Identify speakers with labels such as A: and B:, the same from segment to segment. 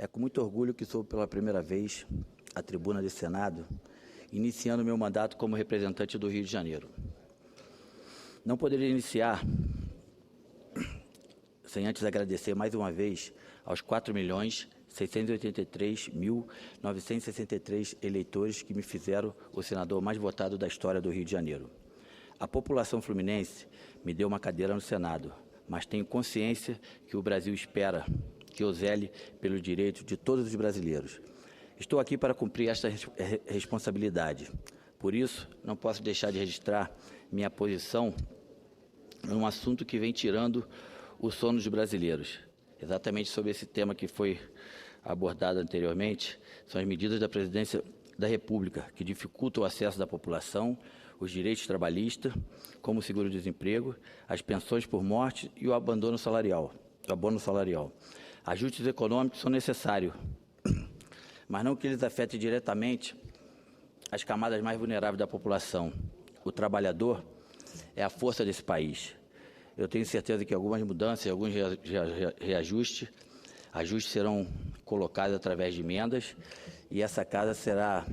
A: É com muito orgulho que sou pela primeira vez à tribuna desse Senado, iniciando meu mandato como representante do Rio de Janeiro. Não poderia iniciar sem antes agradecer mais uma vez aos 4.683.963 eleitores que me fizeram o senador mais votado da história do Rio de Janeiro. A população fluminense me deu uma cadeira no Senado, mas tenho consciência que o Brasil espera que eu zele pelo direito de todos os brasileiros. Estou aqui para cumprir esta responsabilidade. Por isso, não posso deixar de registrar minha posição num assunto que vem tirando o sono dos brasileiros. Exatamente sobre esse tema que foi abordado anteriormente, são as medidas da Presidência da República que dificultam o acesso da população, os direitos trabalhistas, como o seguro-desemprego, as pensões por morte e o abono salarial. Ajustes econômicos são necessários, mas não que eles afetem diretamente as camadas mais vulneráveis da população. O trabalhador é a força desse país. Eu tenho certeza que algumas mudanças, alguns reajustes serão colocados através de emendas, e essa casa será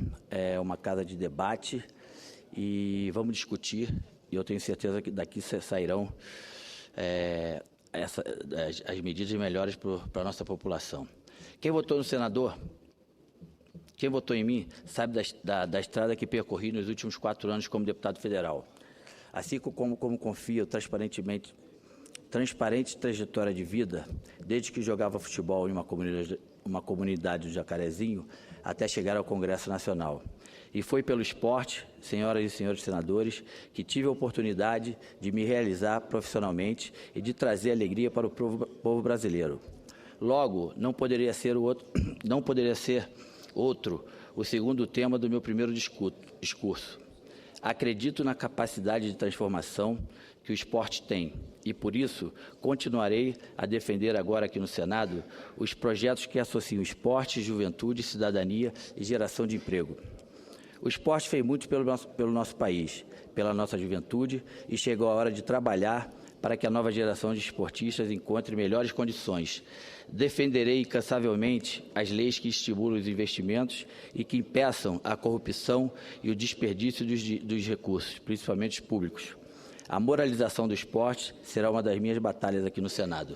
A: uma casa de debate, e vamos discutir, e eu tenho certeza que daqui sairão as medidas melhores para a nossa população. Quem votou no senador, quem votou em mim, sabe da estrada que percorri nos últimos 4 anos como deputado federal. Assim como confio transparente trajetória de vida, desde que jogava futebol em uma comunidade do Jacarezinho, até chegar ao Congresso Nacional. E foi pelo esporte, senhoras e senhores senadores, que tive a oportunidade de me realizar profissionalmente e de trazer alegria para o povo brasileiro. Logo, não poderia ser outro o segundo tema do meu primeiro discurso. Acredito na capacidade de transformação que o esporte tem e, por isso, continuarei a defender agora aqui no Senado os projetos que associam esporte, juventude, cidadania e geração de emprego. O esporte fez muito pelo nosso país, pela nossa juventude, e chegou a hora de trabalhar para que a nova geração de esportistas encontre melhores condições. Defenderei incansavelmente as leis que estimulam os investimentos e que impeçam a corrupção e o desperdício dos recursos, principalmente os públicos. A moralização do esporte será uma das minhas batalhas aqui no Senado.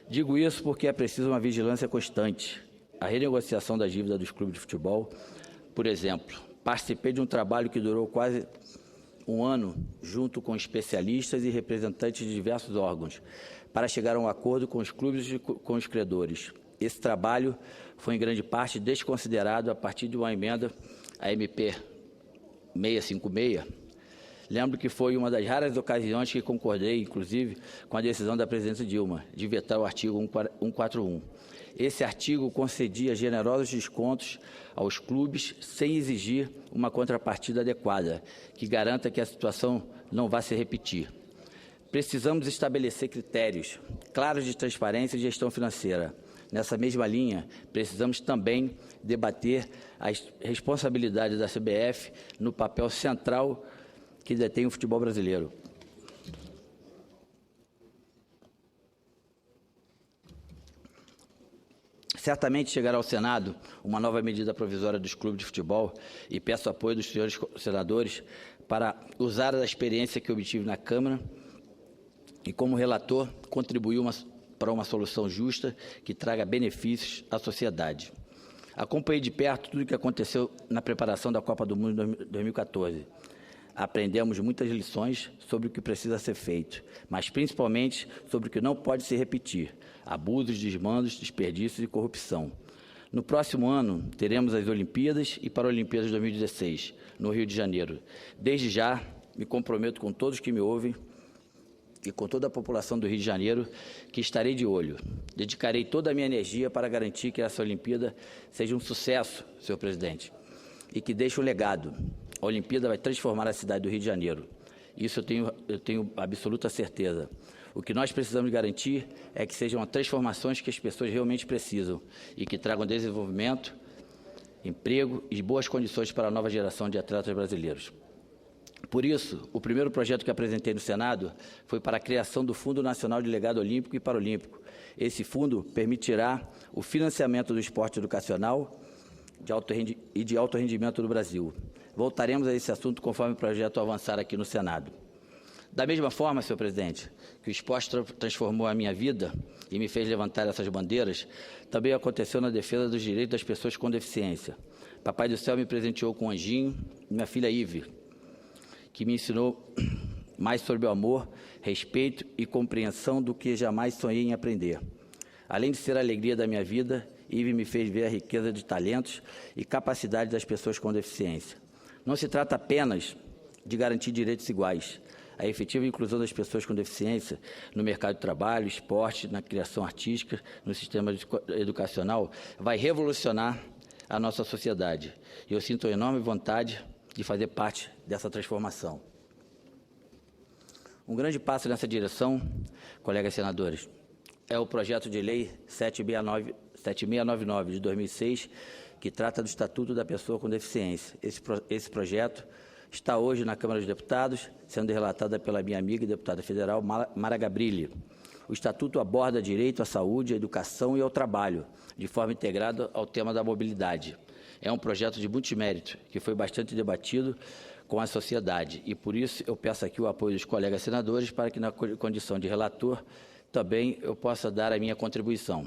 A: Digo isso porque é preciso uma vigilância constante. A renegociação da dívida dos clubes de futebol, por exemplo, participei de um trabalho que durou quase um ano, junto com especialistas e representantes de diversos órgãos, para chegar a um acordo com os clubes e com os credores. Esse trabalho foi, em grande parte, desconsiderado a partir de uma emenda, a MP 656. Lembro que foi uma das raras ocasiões que concordei, inclusive, com a decisão da presidenta Dilma, de vetar o artigo 141. Esse artigo concedia generosos descontos aos clubes sem exigir uma contrapartida adequada, que garanta que a situação não vá se repetir. Precisamos estabelecer critérios claros de transparência e gestão financeira. Nessa mesma linha, precisamos também debater as responsabilidades da CBF no papel central que detém o futebol brasileiro. Certamente chegará ao Senado uma nova medida provisória dos clubes de futebol e peço apoio dos senhores senadores para usar a experiência que obtive na Câmara e, como relator, contribuir para uma solução justa que traga benefícios à sociedade. Acompanhei de perto tudo o que aconteceu na preparação da Copa do Mundo de 2014. Aprendemos muitas lições sobre o que precisa ser feito, mas principalmente sobre o que não pode se repetir: abusos, desmandos, desperdícios e corrupção. No próximo ano, teremos as Olimpíadas e Paralimpíadas de 2016, no Rio de Janeiro. Desde já, me comprometo com todos que me ouvem e com toda a população do Rio de Janeiro que estarei de olho. Dedicarei toda a minha energia para garantir que essa Olimpíada seja um sucesso, senhor presidente, e que deixe um legado. A Olimpíada vai transformar a cidade do Rio de Janeiro. Isso eu tenho absoluta certeza. O que nós precisamos garantir é que sejam as transformações que as pessoas realmente precisam e que tragam desenvolvimento, emprego e boas condições para a nova geração de atletas brasileiros. Por isso, o primeiro projeto que apresentei no Senado foi para a criação do Fundo Nacional de Legado Olímpico e Paralímpico. Esse fundo permitirá o financiamento do esporte educacional e de alto rendimento no Brasil. Voltaremos a esse assunto conforme o projeto avançar aqui no Senado. Da mesma forma, senhor presidente, que o esporte transformou a minha vida e me fez levantar essas bandeiras, também aconteceu na defesa dos direitos das pessoas com deficiência. Papai do Céu me presenteou com um anjinho e minha filha Ive, que me ensinou mais sobre o amor, respeito e compreensão do que jamais sonhei em aprender. Além de ser a alegria da minha vida, Ive me fez ver a riqueza de talentos e capacidades das pessoas com deficiência. Não se trata apenas de garantir direitos iguais. A efetiva inclusão das pessoas com deficiência no mercado de trabalho, esporte, na criação artística, no sistema educacional, vai revolucionar a nossa sociedade. E eu sinto uma enorme vontade de fazer parte dessa transformação. Um grande passo nessa direção, colegas senadores, é o projeto de lei 7699 de 2006, que trata do Estatuto da Pessoa com Deficiência. Esse projeto está hoje na Câmara dos Deputados, sendo relatada pela minha amiga e deputada federal, Mara Gabrilli. O Estatuto aborda direito à saúde, à educação e ao trabalho, de forma integrada ao tema da mobilidade. É um projeto de multimérito, que foi bastante debatido com a sociedade, e por isso eu peço aqui o apoio dos colegas senadores para que, na condição de relator, também eu possa dar a minha contribuição.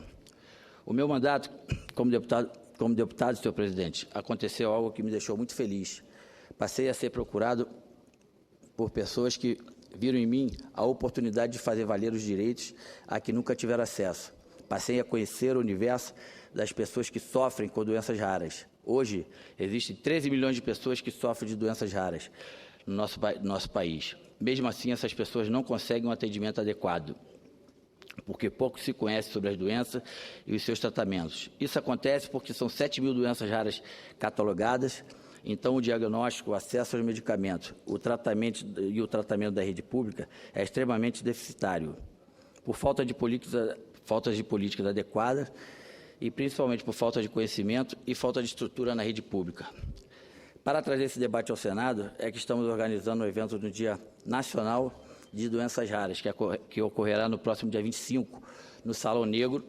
A: O meu mandato como deputado, senhor presidente, aconteceu algo que me deixou muito feliz. Passei a ser procurado por pessoas que viram em mim a oportunidade de fazer valer os direitos a que nunca tiveram acesso. Passei a conhecer o universo das pessoas que sofrem com doenças raras. Hoje, existem 13 milhões de pessoas que sofrem de doenças raras no nosso país. Mesmo assim, essas pessoas não conseguem um atendimento adequado, porque pouco se conhece sobre as doenças e os seus tratamentos. Isso acontece porque são 7 mil doenças raras catalogadas. Então, o diagnóstico, o acesso aos medicamentos, o tratamento da rede pública é extremamente deficitário, por falta de políticas adequadas e principalmente por falta de conhecimento e falta de estrutura na rede pública. Para trazer esse debate ao Senado, é que estamos organizando um evento no Dia Nacional de Doenças Raras, que ocorrerá no próximo dia 25, no Salão Negro.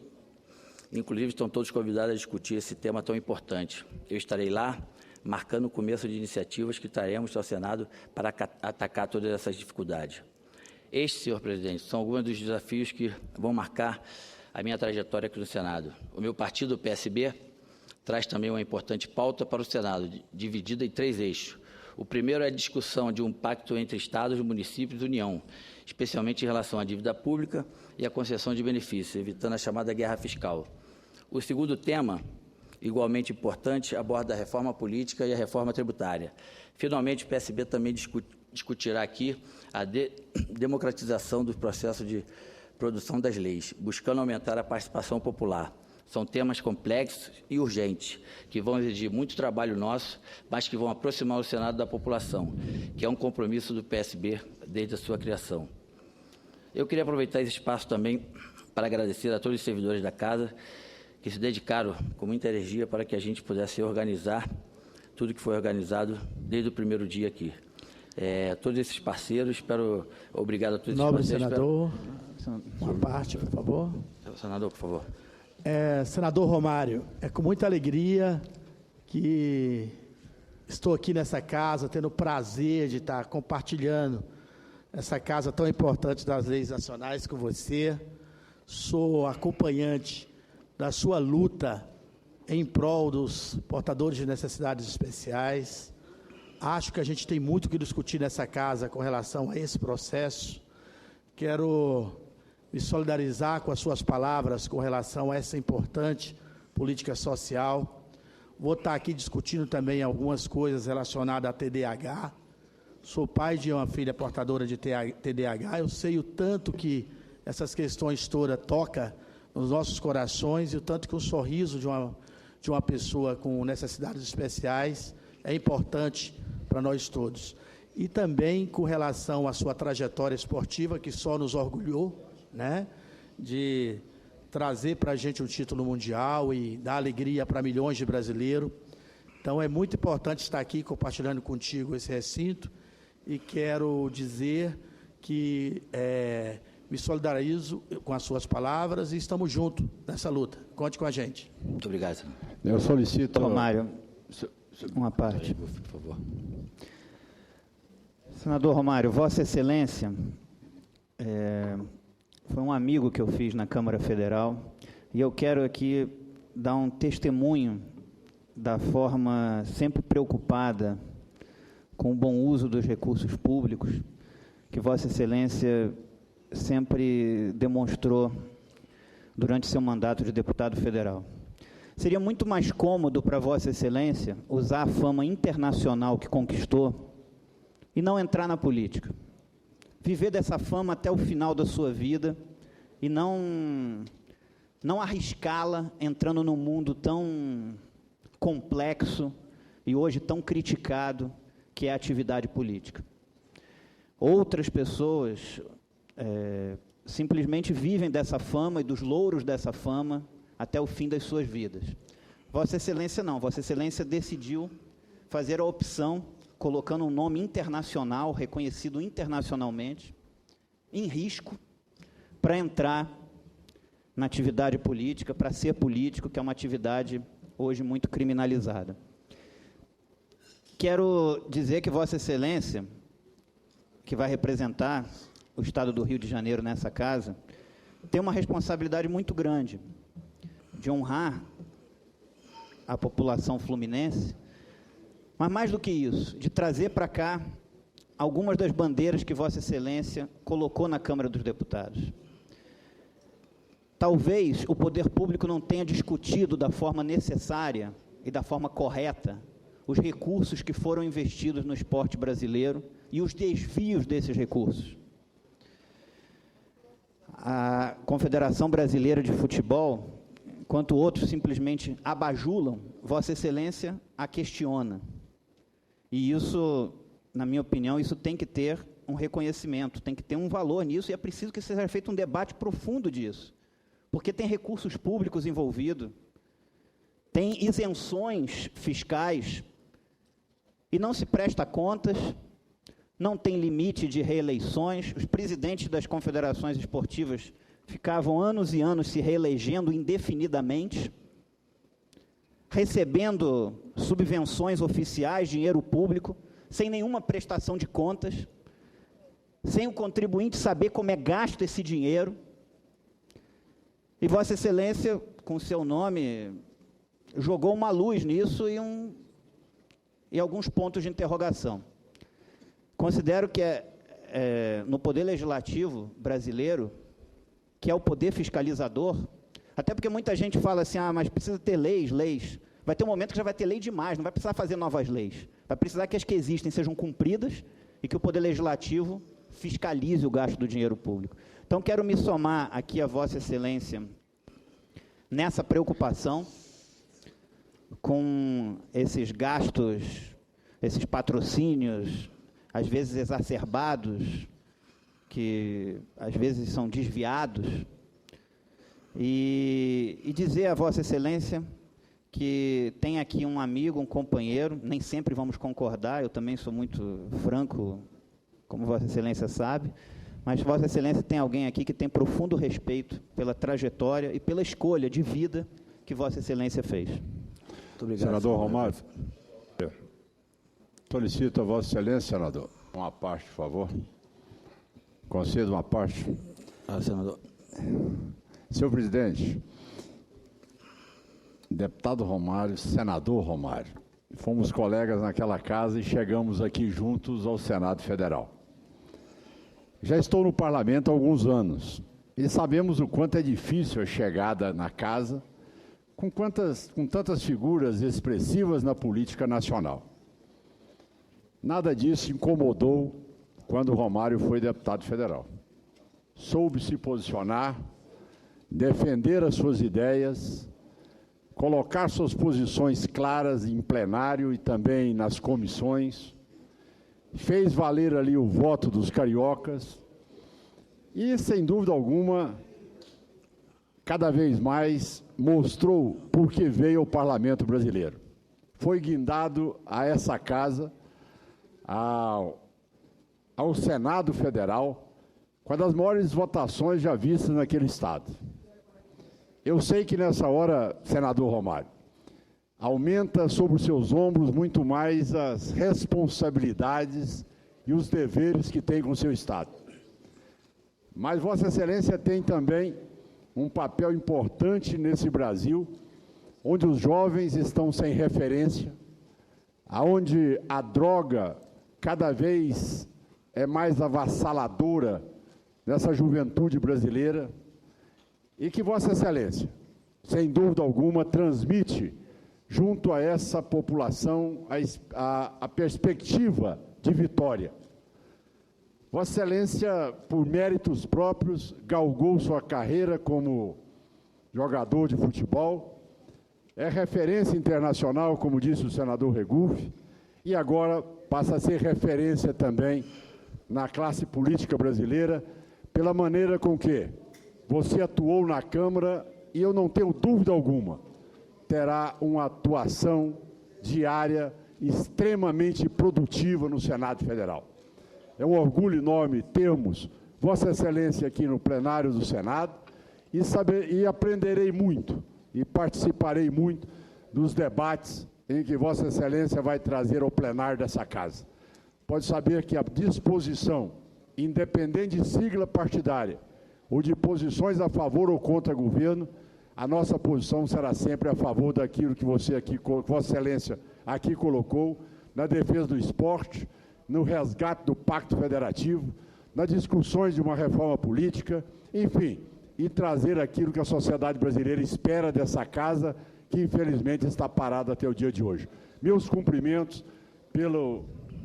A: Inclusive, estão todos convidados a discutir esse tema tão importante. Eu estarei lá, marcando o começo de iniciativas que traremos ao Senado para atacar todas essas dificuldades. Estes, senhor presidente, são alguns dos desafios que vão marcar a minha trajetória aqui no Senado. O meu partido, o PSB, traz também uma importante pauta para o Senado, dividida em 3 eixos. O primeiro é a discussão de um pacto entre Estados, municípios e União, especialmente em relação à dívida pública e à concessão de benefícios, evitando a chamada guerra fiscal. O segundo tema, igualmente importante, aborda a reforma política e a reforma tributária. Finalmente, o PSB também discutirá aqui a democratização do processo de produção das leis, buscando aumentar a participação popular. São temas complexos e urgentes, que vão exigir muito trabalho nosso, mas que vão aproximar o Senado da população, que é um compromisso do PSB desde a sua criação. Eu queria aproveitar esse espaço também para agradecer a todos os servidores da Casa, que se dedicaram com muita energia para que a gente pudesse organizar tudo que foi organizado desde o primeiro dia aqui. Todos esses parceiros, obrigado a todos esses parceiros.
B: Senador, uma parte, por favor.
A: Senador, por favor.
B: Senador Romário, é com muita alegria que estou aqui nessa casa, tendo o prazer de estar compartilhando essa casa tão importante das leis nacionais com você. Sou acompanhante da sua luta em prol dos portadores de necessidades especiais. Acho que a gente tem muito que discutir nessa casa com relação a esse processo. Quero me solidarizar com as suas palavras com relação a essa importante política social. Vou estar aqui discutindo também algumas coisas relacionadas a TDAH. Sou pai de uma filha portadora de TDAH. Eu sei o tanto que essas questões todas tocam nos nossos corações e o tanto que o sorriso de uma pessoa com necessidades especiais é importante para nós todos. E também com relação à sua trajetória esportiva, que só nos orgulhou, né, de trazer para a gente um título mundial e dar alegria para milhões de brasileiros. Então, é muito importante estar aqui compartilhando contigo esse recinto e quero dizer que me solidarizo com as suas palavras e estamos juntos nessa luta. Conte com a gente.
A: Muito obrigado, senador.
C: Eu solicito...
D: Romário, uma parte.
A: Por favor.
D: Senador Romário, Vossa Excelência foi um amigo que eu fiz na Câmara Federal e eu quero aqui dar um testemunho da forma sempre preocupada com o bom uso dos recursos públicos que Vossa Excelência sempre demonstrou durante seu mandato de deputado federal. Seria muito mais cômodo para Vossa Excelência usar a fama internacional que conquistou e não entrar na política. Viver dessa fama até o final da sua vida e não arriscá-la entrando num mundo tão complexo e hoje tão criticado que é a atividade política. Outras pessoas simplesmente vivem dessa fama e dos louros dessa fama até o fim das suas vidas. Vossa Excelência não. Vossa Excelência decidiu fazer a opção, colocando um nome internacional, reconhecido internacionalmente, em risco, para entrar na atividade política, para ser político, que é uma atividade hoje muito criminalizada. Quero dizer que Vossa Excelência, que vai representar o Estado do Rio de Janeiro nessa casa, tem uma responsabilidade muito grande de honrar a população fluminense, mas mais do que isso, de trazer para cá algumas das bandeiras que Vossa Excelência colocou na Câmara dos Deputados. Talvez o poder público não tenha discutido da forma necessária e da forma correta os recursos que foram investidos no esporte brasileiro e os desvios desses recursos. A Confederação Brasileira de Futebol, enquanto outros simplesmente abajulam, Vossa Excelência a questiona. E isso, na minha opinião, isso tem que ter um reconhecimento, tem que ter um valor nisso, e é preciso que seja feito um debate profundo disso, porque tem recursos públicos envolvidos, tem isenções fiscais, e não se presta contas, não tem limite de reeleições, os presidentes das confederações esportivas ficavam anos e anos se reelegendo indefinidamente, recebendo subvenções oficiais, dinheiro público, sem nenhuma prestação de contas, sem o contribuinte saber como é gasto esse dinheiro. E Vossa Excelência, com seu nome, jogou uma luz nisso e alguns pontos de interrogação. Considero que no Poder Legislativo brasileiro, que é o poder fiscalizador, até porque muita gente fala assim, mas precisa ter leis. Vai ter um momento que já vai ter lei demais, não vai precisar fazer novas leis. Vai precisar que as que existem sejam cumpridas e que o Poder Legislativo fiscalize o gasto do dinheiro público. Então, quero me somar aqui a Vossa Excelência nessa preocupação com esses gastos, esses patrocínios, às vezes exacerbados, que às vezes são desviados, e dizer a Vossa Excelência que tem aqui um amigo, um companheiro, nem sempre vamos concordar, eu também sou muito franco, como Vossa Excelência sabe, mas Vossa Excelência tem alguém aqui que tem profundo respeito pela trajetória e pela escolha de vida que Vossa Excelência fez.
A: Muito obrigado,
C: senador Romário. Solicito a Vossa Excelência, senador, uma parte, por favor. Concedo uma parte.
A: Senador.
C: Senhor presidente, deputado Romário, senador Romário, fomos colegas naquela casa e chegamos aqui juntos ao Senado Federal. Já estou no parlamento há alguns anos e sabemos o quanto é difícil a chegada na casa com tantas figuras expressivas na política nacional. Nada disso incomodou quando Romário foi deputado federal. Soube se posicionar, defender as suas ideias, colocar suas posições claras em plenário e também nas comissões, fez valer ali o voto dos cariocas e, sem dúvida alguma, cada vez mais mostrou por que veio ao Parlamento brasileiro. Foi guindado a essa casa, ao ao Senado Federal com uma das maiores votações já vistas naquele Estado. Eu sei que nessa hora, senador Romário, aumenta sobre os seus ombros muito mais as responsabilidades e os deveres que tem com o seu Estado. Mas Vossa Excelência tem também um papel importante nesse Brasil, onde os jovens estão sem referência, onde a droga cada vez é mais avassaladora nessa juventude brasileira, e que Vossa Excelência, sem dúvida alguma, transmite junto a essa população a perspectiva de vitória. Vossa Excelência, por méritos próprios, galgou sua carreira como jogador de futebol, é referência internacional, como disse o senador Regufe, e agora passa a ser referência também na classe política brasileira, pela maneira com que você atuou na Câmara, e eu não tenho dúvida alguma, terá uma atuação diária extremamente produtiva no Senado Federal. É um orgulho enorme termos Vossa Excelência aqui no plenário do Senado e aprenderei muito e participarei muito dos debates em que Vossa Excelência vai trazer ao plenário dessa casa. Pode saber que a disposição, independente de sigla partidária, ou de posições a favor ou contra governo, a nossa posição será sempre a favor daquilo que Vossa Excelência aqui colocou, na defesa do esporte, no resgate do Pacto Federativo, nas discussões de uma reforma política, enfim, e trazer aquilo que a sociedade brasileira espera dessa casa, que infelizmente está parada até o dia de hoje. Meus cumprimentos pelo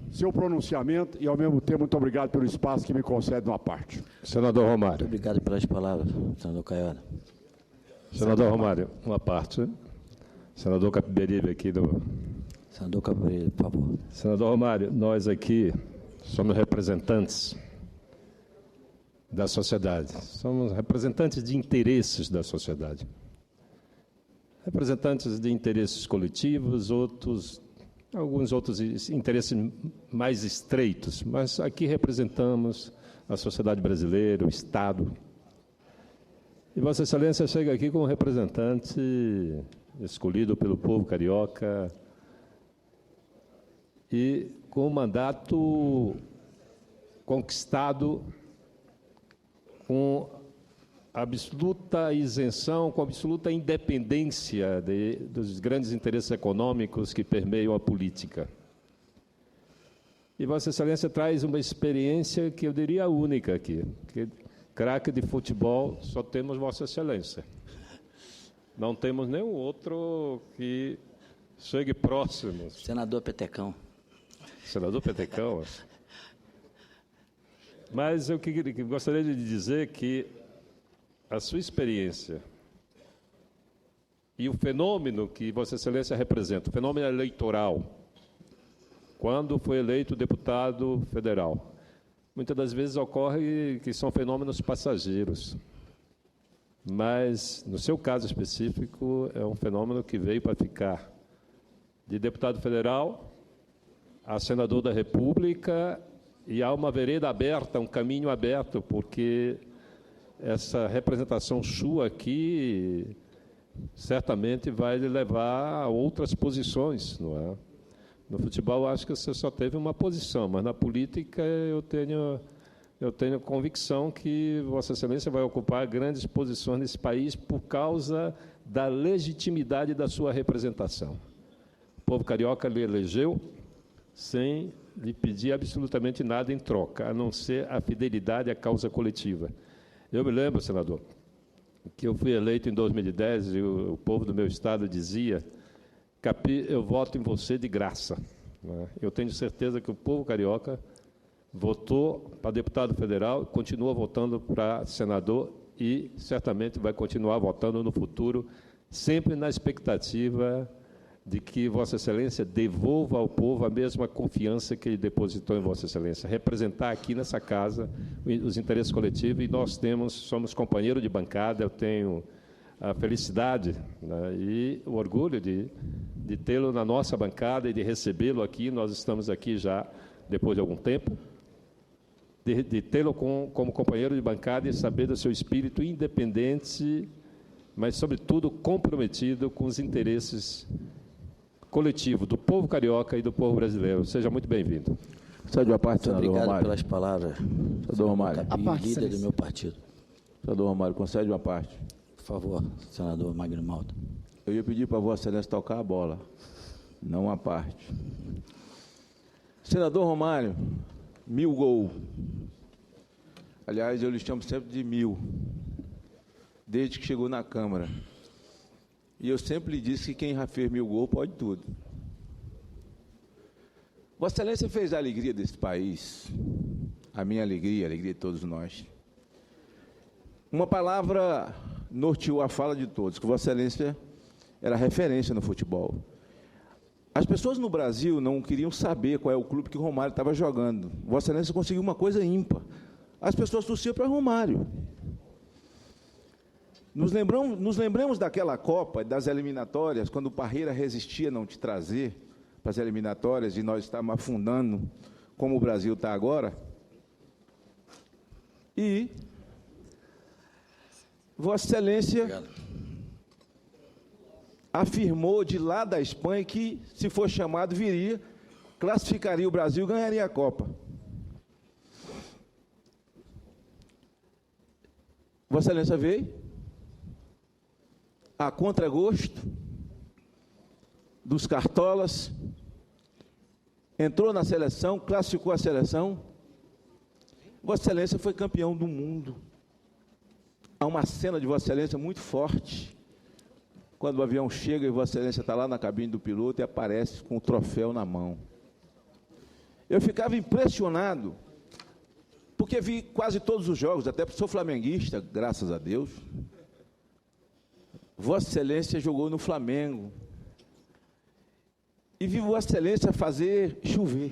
C: seu pronunciamento e, ao mesmo tempo, muito obrigado pelo espaço que me concede uma parte.
E: Senador Romário.
A: Muito obrigado pelas palavras, senador Caiado.
E: Senador Romário, uma parte. Senador Capiberibe aqui do...
A: Senador Capiberibe, por favor.
E: Senador Romário, nós aqui somos representantes da sociedade. Somos representantes de interesses da sociedade. Representantes de interesses coletivos, alguns outros interesses mais estreitos, mas aqui representamos a sociedade brasileira, o Estado. E Vossa Excelência chega aqui como representante escolhido pelo povo carioca e com um mandato conquistado com absoluta isenção, com absoluta independência dos grandes interesses econômicos que permeiam a política. E Vossa Excelência traz uma experiência que eu diria única aqui, que craque de futebol só temos Vossa Excelência. Não temos nenhum outro que chegue próximo.
A: Senador Petecão.
E: Senador Petecão. Mas eu gostaria de dizer que a sua experiência e o fenômeno que Vossa Excelência representa, o fenômeno eleitoral, quando foi eleito deputado federal, muitas das vezes ocorre que são fenômenos passageiros. Mas, no seu caso específico, é um fenômeno que veio para ficar. De deputado federal a senador da República, e há uma vereda aberta, um caminho aberto, porque essa representação sua aqui certamente vai lhe levar a outras posições, não é? No futebol, eu acho que você só teve uma posição, mas na política eu tenho convicção que Vossa Excelência vai ocupar grandes posições nesse país por causa da legitimidade da sua representação. O povo carioca lhe elegeu sem lhe pedir absolutamente nada em troca, a não ser a fidelidade à causa coletiva. Eu me lembro, senador, que eu fui eleito em 2010 e o povo do meu estado dizia: Capi, eu voto em você de graça. Eu tenho certeza que o povo carioca votou para deputado federal, continua votando para senador e certamente vai continuar votando no futuro, sempre na expectativa de que Vossa Excelência devolva ao povo a mesma confiança que ele depositou em Vossa Excelência, representar aqui nessa casa os interesses coletivos, e nós somos companheiros de bancada, eu tenho a felicidade, né, e o orgulho de tê-lo na nossa bancada e de recebê-lo aqui. Nós estamos aqui já depois de algum tempo, de tê-lo como companheiro de bancada e saber do seu espírito independente, mas, sobretudo, comprometido com os interesses coletivos do povo carioca e do povo brasileiro. Seja muito bem-vindo.
F: Concede uma parte, senador
A: Obrigado
F: Romário.
A: pelas palavras.
F: Senador Romário.
A: Capim, líder do
B: excelência.
A: meu partido.
F: Senador Romário, concede uma parte.
A: Por favor, senador Magno Malta.
F: Eu ia pedir para Vossa Excelência tocar a bola, não uma parte. Senador Romário, 1000 gol. Aliás, eu lhe chamo sempre de 1000, desde que chegou na Câmara. E eu sempre lhe disse que quem já fez 1000 gol pode tudo. Vossa Excelência fez a alegria desse país, a minha alegria, a alegria de todos nós. Uma palavra norteou a fala de todos, que Vossa Excelência era referência no futebol. As pessoas no Brasil não queriam saber qual é o clube que o Romário estava jogando. Vossa Excelência conseguiu uma coisa ímpar. As pessoas torciam para Romário. Nos lembramos daquela Copa, das eliminatórias, quando o Parreira resistia a não te trazer para as eliminatórias e nós estávamos afundando como o Brasil está agora. E Vossa Excelência afirmou de lá da Espanha que, se for chamado, viria, classificaria o Brasil e ganharia a Copa. Vossa Excelência veio, a contragosto dos cartolas, entrou na seleção, classificou a seleção. Vossa Excelência foi campeão do mundo. Há uma cena de Vossa Excelência muito forte, quando o avião chega e Vossa Excelência está lá na cabine do piloto e aparece com o troféu na mão. Eu ficava impressionado, porque vi quase todos os jogos, até porque sou flamenguista, graças a Deus. Vossa Excelência jogou no Flamengo. E vi Vossa Excelência fazer chover.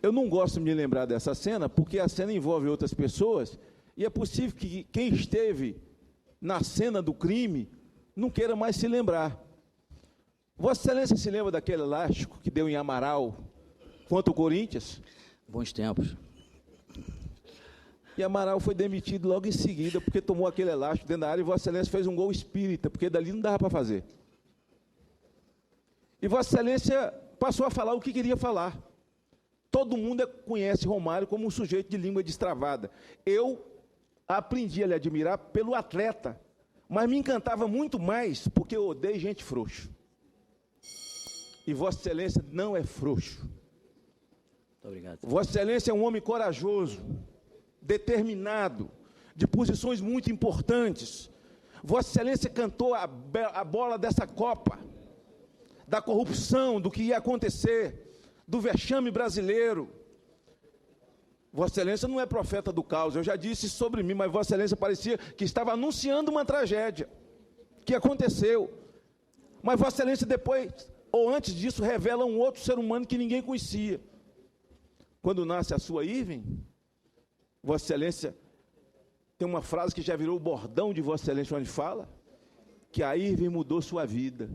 F: Eu não gosto de me lembrar dessa cena, porque a cena envolve outras pessoas, e é possível que quem esteve na cena do crime não queira mais se lembrar. Vossa Excelência se lembra daquele elástico que deu em Amaral contra o Corinthians?
A: Bons tempos.
F: E Amaral foi demitido logo em seguida, porque tomou aquele elástico dentro da área e Vossa Excelência fez um gol espírita, porque dali não dava para fazer. E Vossa Excelência passou a falar o que queria falar. Todo mundo conhece Romário como um sujeito de língua destravada. Eu aprendi a lhe admirar pelo atleta, mas me encantava muito mais porque eu odeio gente frouxo. E Vossa Excelência não é frouxo.
A: Muito obrigado.
F: Vossa Excelência é um homem corajoso, determinado, de posições muito importantes. Vossa Excelência cantou a bola dessa Copa, da corrupção, do que ia acontecer, do vexame brasileiro. Vossa Excelência não é profeta do caos, eu já disse sobre mim, mas Vossa Excelência parecia que estava anunciando uma tragédia que aconteceu. Mas Vossa Excelência depois, ou antes disso, revela um outro ser humano que ninguém conhecia. Quando nasce a sua Irving, Vossa Excelência tem uma frase que já virou o bordão de Vossa Excelência, onde fala que a Irving mudou sua vida.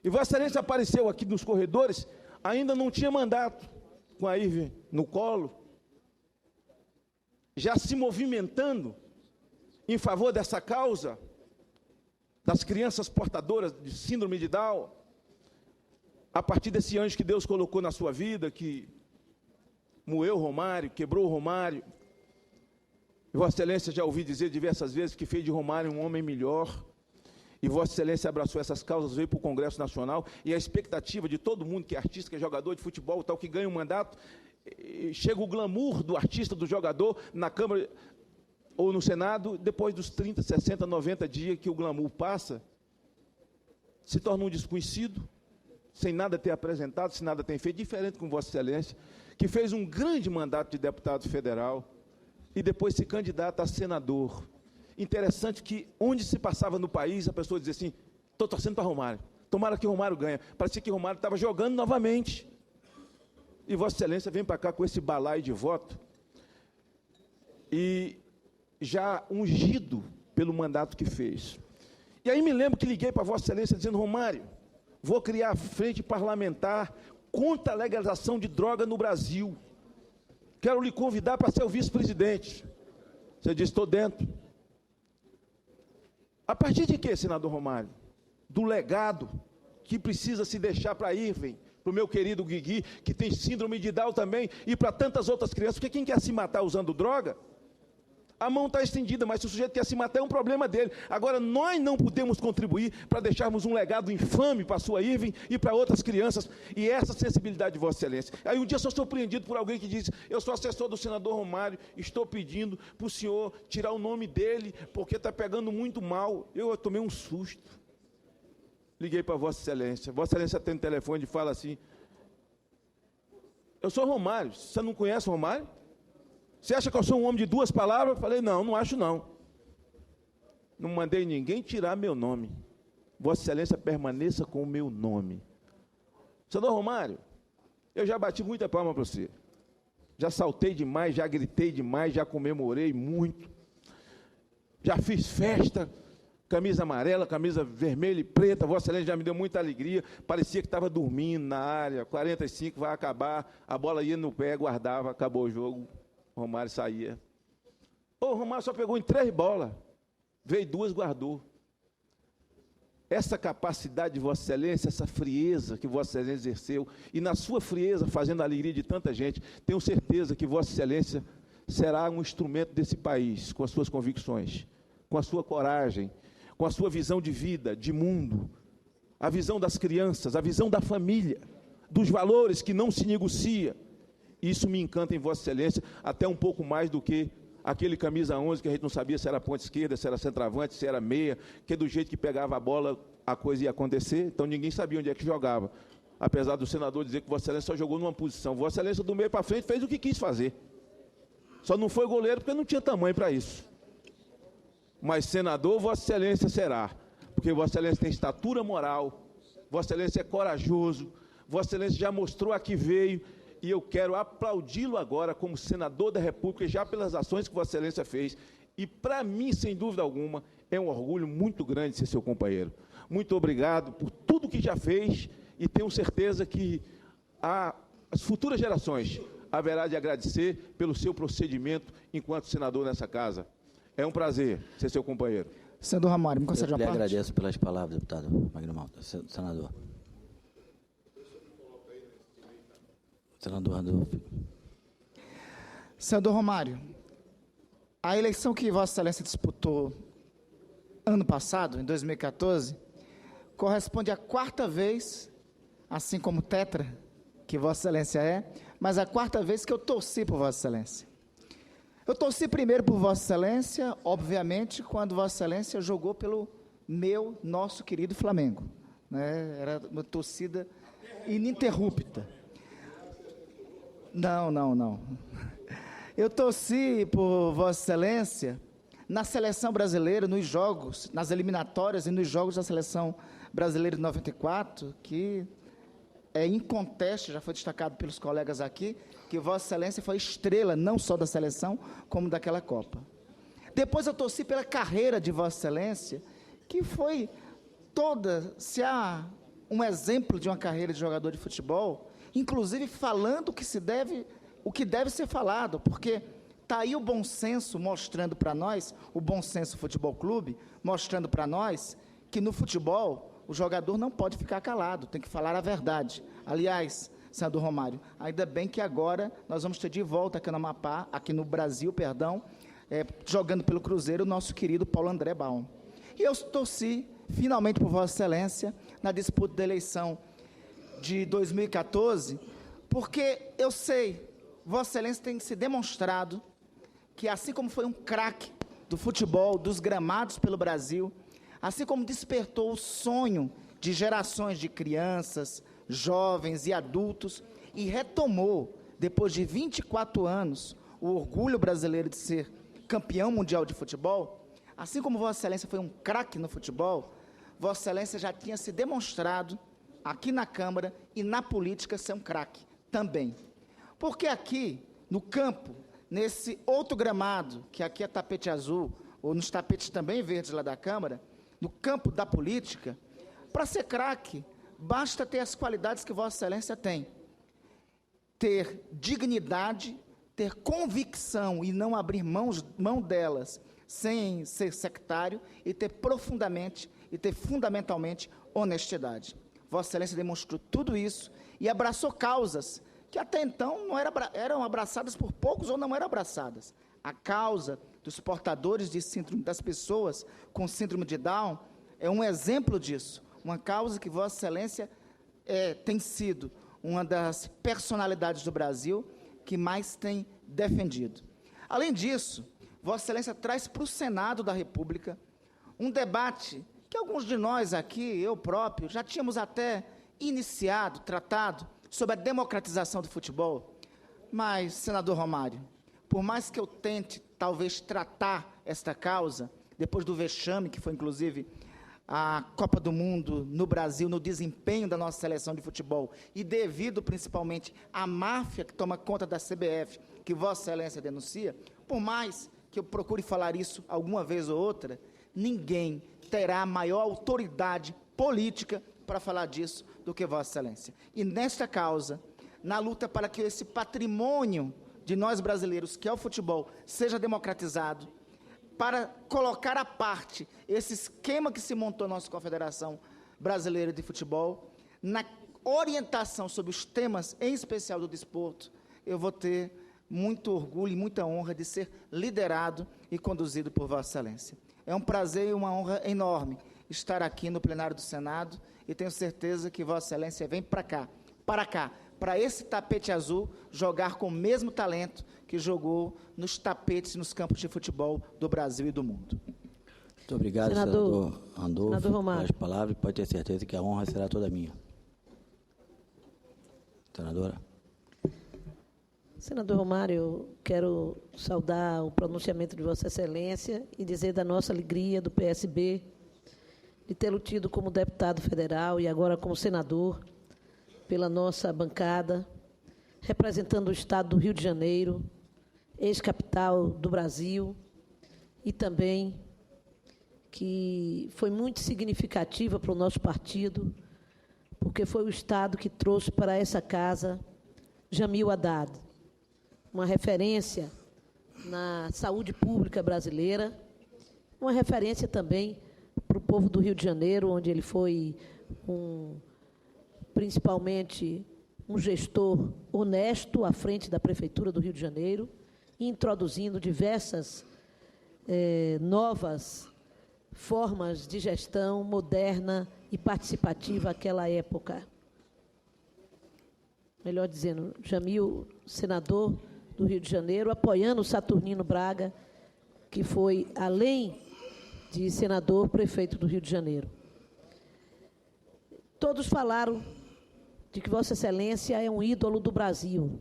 F: E Vossa Excelência apareceu aqui nos corredores, ainda não tinha mandato, com a Irving no colo, já se movimentando em favor dessa causa, das crianças portadoras de síndrome de Down, a partir desse anjo que Deus colocou na sua vida, que moeu o Romário, quebrou o Romário. E Vossa Excelência já ouvi dizer diversas vezes que fez de Romário um homem melhor. E Vossa Excelência abraçou essas causas, veio para o Congresso Nacional, e a expectativa de todo mundo que é artista, que é jogador de futebol, tal, que ganha um mandato, chega o glamour do artista, do jogador, na Câmara ou no Senado, depois dos 30, 60, 90 dias que o glamour passa, se torna um desconhecido, sem nada ter apresentado, sem nada ter feito, diferente com Vossa Excelência, que fez um grande mandato de deputado federal, e depois se candidata a senador. Interessante que, onde se passava no país, a pessoa dizia assim, estou torcendo para Romário, tomara que Romário ganhe. Parecia que Romário estava jogando novamente. E Vossa Excelência vem para cá com esse balaio de voto, e já ungido pelo mandato que fez. E aí me lembro que liguei para Vossa Excelência dizendo, Romário, vou criar a frente parlamentar contra a legalização de droga no Brasil. Quero lhe convidar para ser o vice-presidente. Você disse, estou dentro. A partir de quê, senador Romário? Do legado que precisa se deixar para Irving, para o meu querido Guigui, que tem síndrome de Down também, e para tantas outras crianças, porque quem quer se matar usando droga, a mão está estendida, mas se o sujeito quer se matar, é um problema dele. Agora, nós não podemos contribuir para deixarmos um legado infame para a sua Irving e para outras crianças, e essa sensibilidade de Vossa Excelência. Aí um dia eu sou surpreendido por alguém que diz, eu sou assessor do senador Romário, estou pedindo para o senhor tirar o nome dele, porque está pegando muito mal. Eu tomei um susto. Liguei para Vossa Excelência. Vossa Excelência atende o telefone e fala assim, eu sou Romário, você não conhece o Romário? Você acha que eu sou um homem de duas palavras? Falei, não, não acho não. Não mandei ninguém tirar meu nome. Vossa Excelência permaneça com o meu nome. Senador Romário, eu já bati muita palma para você. Já saltei demais, já gritei demais, já comemorei muito. Já fiz festa, camisa amarela, camisa vermelha e preta. Vossa Excelência já me deu muita alegria. Parecia que estava dormindo na área. 45, vai acabar. A bola ia no pé, guardava, acabou o jogo. Romário saía. O Romário só pegou em 3 bolas. Veio 2, guardou. Essa capacidade de Vossa Excelência, essa frieza que Vossa Excelência exerceu, e na sua frieza, fazendo a alegria de tanta gente, tenho certeza que Vossa Excelência será um instrumento desse país, com as suas convicções, com a sua coragem, com a sua visão de vida, de mundo, a visão das crianças, a visão da família, dos valores que não se negocia. Isso me encanta em Vossa Excelência, até um pouco mais do que aquele camisa 11, que a gente não sabia se era ponta esquerda, se era centroavante, se era meia, que do jeito que pegava a bola, a coisa ia acontecer, então ninguém sabia onde é que jogava. Apesar do senador dizer que Vossa Excelência só jogou numa posição. Vossa Excelência, do meio para frente, fez o que quis fazer. Só não foi goleiro porque não tinha tamanho para isso. Mas senador, Vossa Excelência será, porque Vossa Excelência tem estatura moral, Vossa Excelência é corajoso, Vossa Excelência já mostrou a que veio, e eu quero aplaudi-lo agora como senador da República, já pelas ações que Vossa Excelência fez. E, para mim, sem dúvida alguma, é um orgulho muito grande ser seu companheiro. Muito obrigado por tudo que já fez, e tenho certeza que as futuras gerações haverá de agradecer pelo seu procedimento enquanto senador nessa casa. É um prazer ser seu companheiro.
G: Senador Romário, me concede
A: Eu
G: uma
A: lhe
G: parte?
A: agradeço pelas palavras, deputado Magno Malta. Senador. Senador Randolfo.
G: Senador Romário, a eleição que Vossa Excelência disputou ano passado, em 2014, corresponde à 4ª vez, assim como tetra, que Vossa Excelência é, mas a 4ª vez que eu torci por Vossa Excelência. Eu torci primeiro por Vossa Excelência, obviamente, quando Vossa Excelência jogou pelo nosso querido Flamengo, né? Era uma torcida ininterrupta. Não. Eu torci por Vossa Excelência na seleção brasileira, nos jogos, nas eliminatórias e nos jogos da seleção brasileira de 94, que é inconteste, já foi destacado pelos colegas aqui, que Vossa Excelência foi estrela não só da seleção, como daquela Copa. Depois eu torci pela carreira de Vossa Excelência, que foi toda, se há um exemplo de uma carreira de jogador de futebol, inclusive falando o que deve ser falado, porque está aí o bom senso mostrando para nós, o Bom Senso Futebol Clube, mostrando para nós que no futebol o jogador não pode ficar calado, tem que falar a verdade. Aliás, senador Romário, ainda bem que agora nós vamos ter de volta aqui no Amapá, aqui no Brasil, jogando pelo Cruzeiro, o nosso querido Paulo André Baum. E eu torci, finalmente, por Vossa Excelência, na disputa da eleição de 2014, porque eu sei, Vossa Excelência tem se demonstrado que, assim como foi um craque do futebol, dos gramados pelo Brasil, assim como despertou o sonho de gerações de crianças, jovens e adultos, e retomou, depois de 24 anos, o orgulho brasileiro de ser campeão mundial de futebol, assim como Vossa Excelência foi um craque no futebol, Vossa Excelência já tinha se demonstrado aqui na Câmara e na política ser um craque também. Porque aqui, no campo, nesse outro gramado, que aqui é tapete azul, ou nos tapetes também verdes lá da Câmara, no campo da política, para ser craque, basta ter as qualidades que Vossa Excelência tem. Ter dignidade, ter convicção e não abrir mão delas sem ser sectário e ter fundamentalmente honestidade. Vossa Excelência demonstrou tudo isso e abraçou causas que até então não eram abraçadas por poucos ou não eram abraçadas. A causa dos portadores de síndrome, das pessoas com síndrome de Down, é um exemplo disso. Uma causa que Vossa Excelência tem sido uma das personalidades do Brasil que mais tem defendido. Além disso, Vossa Excelência traz para o Senado da República um debate que alguns de nós aqui, eu próprio, já tínhamos até iniciado, tratado, sobre a democratização do futebol. Mas, senador Romário, por mais que eu tente, talvez, tratar esta causa, depois do vexame, que foi, inclusive, a Copa do Mundo no Brasil, no desempenho da nossa seleção de futebol, e devido, principalmente, à máfia que toma conta da CBF, que Vossa Excelência denuncia, por mais que eu procure falar isso alguma vez ou outra, ninguém terá maior autoridade política para falar disso do que Vossa Excelência. E nesta causa, na luta para que esse patrimônio de nós brasileiros, que é o futebol, seja democratizado, para colocar à parte esse esquema que se montou na nossa Confederação Brasileira de Futebol, na orientação sobre os temas, em especial do desporto, eu vou ter muito orgulho e muita honra de ser liderado e conduzido por Vossa Excelência. É um prazer e uma honra enorme estar aqui no plenário do Senado e tenho certeza que Vossa Excelência vem para cá, para esse tapete azul, jogar com o mesmo talento que jogou nos tapetes, nos campos de futebol do Brasil e do mundo.
A: Muito obrigado, senador Randolfo, pelas palavras. Pode ter certeza que a honra será toda minha. Senadora.
H: Senador Romário, eu quero saudar o pronunciamento de Vossa Excelência e dizer da nossa alegria do PSB de tê-lo tido como deputado federal e agora como senador pela nossa bancada, representando o Estado do Rio de Janeiro, ex-capital do Brasil, e também que foi muito significativa para o nosso partido, porque foi o Estado que trouxe para essa casa Jamil Haddad, uma referência na saúde pública brasileira, uma referência também para o povo do Rio de Janeiro, onde ele foi principalmente um gestor honesto à frente da Prefeitura do Rio de Janeiro, introduzindo diversas novas formas de gestão moderna e participativa àquela época. Melhor dizendo, Jamil, senador do Rio de Janeiro, apoiando o Saturnino Braga, que foi, além de senador, prefeito do Rio de Janeiro. Todos falaram de que Vossa Excelência é um ídolo do Brasil.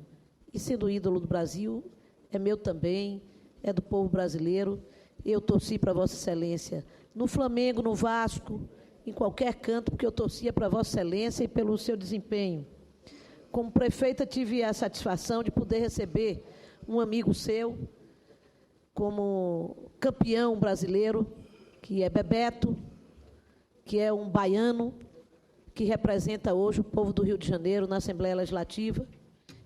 H: E, sendo ídolo do Brasil, é meu também, é do povo brasileiro. Eu torci para Vossa Excelência no Flamengo, no Vasco, em qualquer canto, porque eu torcia para Vossa Excelência e pelo seu desempenho. Como prefeita, tive a satisfação de poder receber um amigo seu como campeão brasileiro, que é Bebeto, que é um baiano, que representa hoje o povo do Rio de Janeiro na Assembleia Legislativa,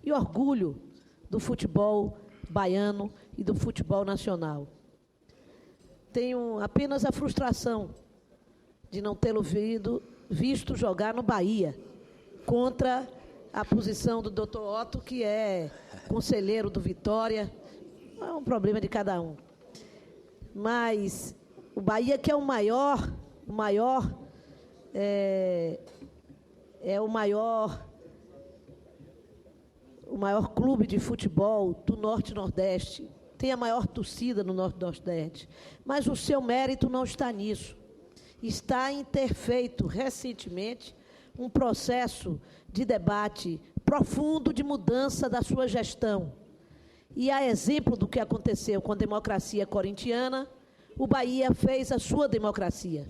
H: e orgulho do futebol baiano e do futebol nacional. Tenho apenas a frustração de não tê-lo visto jogar no Bahia, contra a posição do doutor Otto, que é conselheiro do Vitória. É um problema de cada um. Mas o Bahia, que é o maior clube de futebol do Norte e Nordeste, tem a maior torcida no Norte e Nordeste, mas o seu mérito não está nisso. Está em ter feito recentemente um processo de debate profundo de mudança da sua gestão. E a exemplo do que aconteceu com a democracia corintiana, o Bahia fez a sua democracia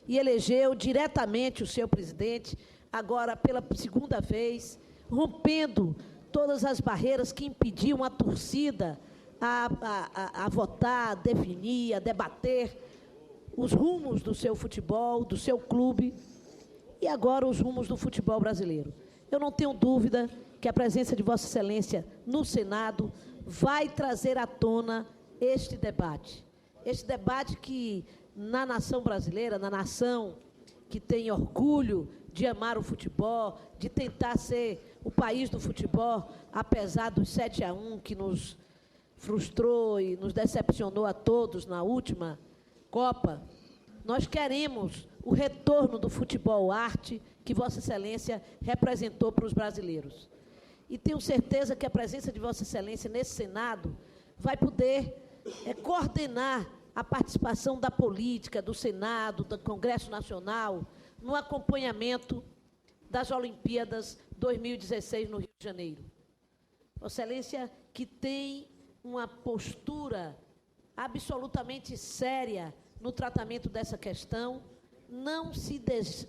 H: e elegeu diretamente o seu presidente, agora pela segunda vez, rompendo todas as barreiras que impediam a torcida a votar, a definir, a debater os rumos do seu futebol, do seu clube, e agora os rumos do futebol brasileiro. Eu não tenho dúvida que a presença de Vossa Excelência no Senado vai trazer à tona este debate. Este debate que, na nação brasileira, na nação que tem orgulho de amar o futebol, de tentar ser o país do futebol, apesar dos 7-1 que nos frustrou e nos decepcionou a todos na última Copa, nós queremos o retorno do futebol arte que Vossa Excelência representou para os brasileiros. E tenho certeza que a presença de Vossa Excelência nesse Senado vai poder coordenar a participação da política, do Senado, do Congresso Nacional, no acompanhamento das Olimpíadas 2016 no Rio de Janeiro. Vossa Excelência que tem uma postura absolutamente séria no tratamento dessa questão, não se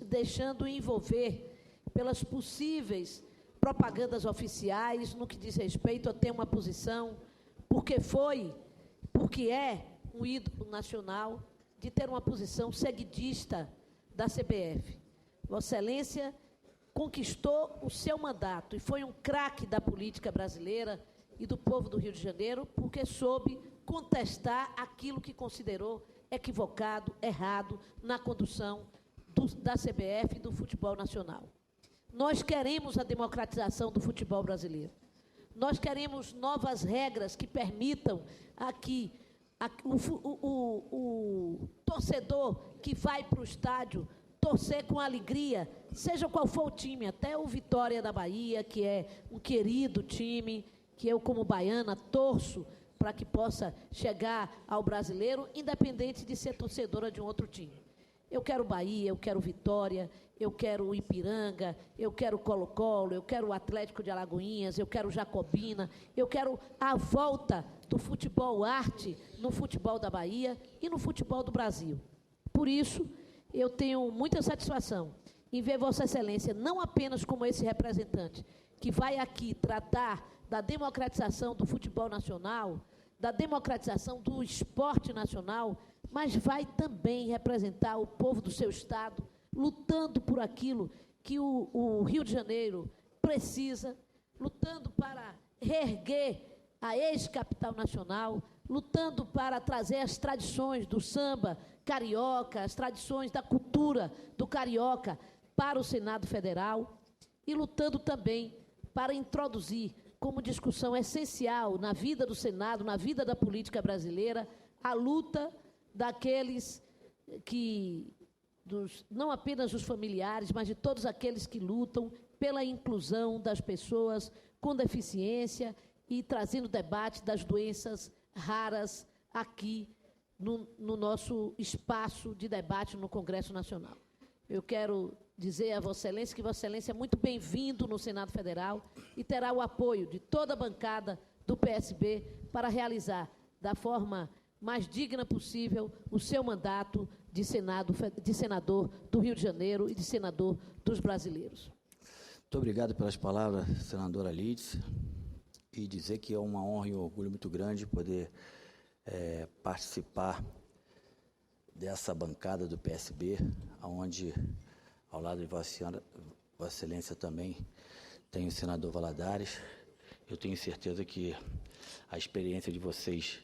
H: deixando envolver pelas possíveis propagandas oficiais no que diz respeito a ter uma posição, porque é um ídolo nacional, de ter uma posição seguidista da CBF. Vossa Excelência conquistou o seu mandato e foi um craque da política brasileira e do povo do Rio de Janeiro, porque soube contestar aquilo que considerou equivocado, errado, na condução da CBF e do futebol nacional. Nós queremos a democratização do futebol brasileiro. Nós queremos novas regras que permitam o torcedor que vai para o estádio torcer com alegria, seja qual for o time, até o Vitória da Bahia, que é um querido time, que eu, como baiana, torço para que possa chegar ao brasileiro, independente de ser torcedora de um outro time. Eu quero Bahia, eu quero Vitória, eu quero Ipiranga, eu quero Colo-Colo, eu quero o Atlético de Alagoinhas, eu quero Jacobina, eu quero a volta do futebol arte no futebol da Bahia e no futebol do Brasil. Por isso, eu tenho muita satisfação em ver Vossa Excelência não apenas como esse representante que vai aqui tratar da democratização do futebol nacional, da democratização do esporte nacional, mas vai também representar o povo do seu estado, lutando por aquilo que o Rio de Janeiro precisa, lutando para reerguer a ex-capital nacional, lutando para trazer as tradições do samba carioca, as tradições da cultura do carioca para o Senado Federal e lutando também para introduzir como discussão essencial na vida do Senado, na vida da política brasileira, a luta daqueles que, não apenas dos familiares, mas de todos aqueles que lutam pela inclusão das pessoas com deficiência e trazendo debate das doenças raras aqui no nosso espaço de debate no Congresso Nacional. Eu quero dizer a Vossa Excelência que Vossa Excelência é muito bem-vindo no Senado Federal e terá o apoio de toda a bancada do PSB para realizar da forma mais digna possível o seu mandato de senador do Rio de Janeiro e de senador dos brasileiros.
A: Muito obrigado pelas palavras, senadora Lídice, e dizer que é uma honra e um orgulho muito grande poder participar dessa bancada do PSB, onde, ao lado de Vossa Excelência também, tem o senador Valadares. Eu tenho certeza que a experiência de vocês